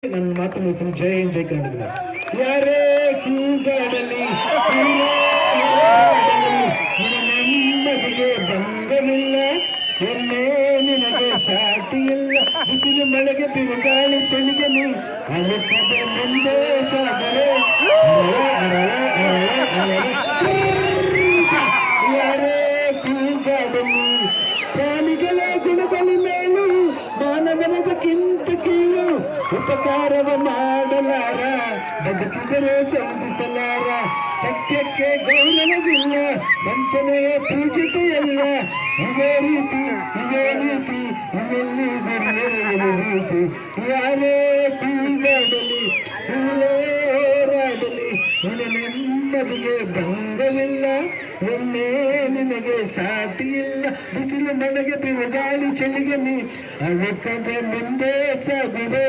ನನ್ನ ಮಾತು ಮುಗಿಸಿದ ಜೈ ಹಿಂದ್ ಜೈ ಕರ್ನಾಟಕ. ಯಾರೇ ಕೂಗಾಡಲಿ ನೆಮ್ಮದಿಗೆ ಭಂಗವಿಲ್ಲ, ಎನ್ನೇ ನಿನಗೆ ಸಾಟಿ ಇಲ್ಲ. ಬಿಸಿಲು ಮಳೆಗೆ ಬಿರುಗಾಳಿ ಚಳಿಗೆ ನೀ ಅಳುತ್ತದೆ ಮುಂದೆ ಸಾಗರೆ. ಯಾರೇ ಕೂಗಾಡಲಿ ಪ್ರಾಣಿಗಳ ಗುಣದಲ್ಲಿ ಮೇಲು ಮಾನವನದಕ್ಕಿಂತ ಕೀಳು. ಉಪಕಾರವ ಮಾಡಲಾರ ಬದುಕಿದರೆ ಸಂಧಿಸಲಾರ. ಸತ್ಯಕ್ಕೆ ಗೌರವವಿಲ್ಲ, ವಂಚನೆಯ ಪೂಜಿತೆಯಲ್ಲ. ಇದೇ ರೀತಿ ಇವೆಲ್ಲಿ ರೀತಿ. ಯಾರೇ ಕೂಗಾಡಲಿ ಹೋರಾಡಲಿ ನಿನ್ನ ನೆಮ್ಮದಿಗೆ ಭಂಗವಿಲ್ಲ, ಒಮ್ಮೆ ನಿನಗೆ ಸಾಟಿ ಇಲ್ಲ. ಬಿಸಿಲು ಮಳೆಗೆ ಬಿರುಗಾಳಿ ಚಳಿಗೆ ನೀ ಅಳುತ್ತದೆ ಮುಂದೆ ಸಾಗುವೆ.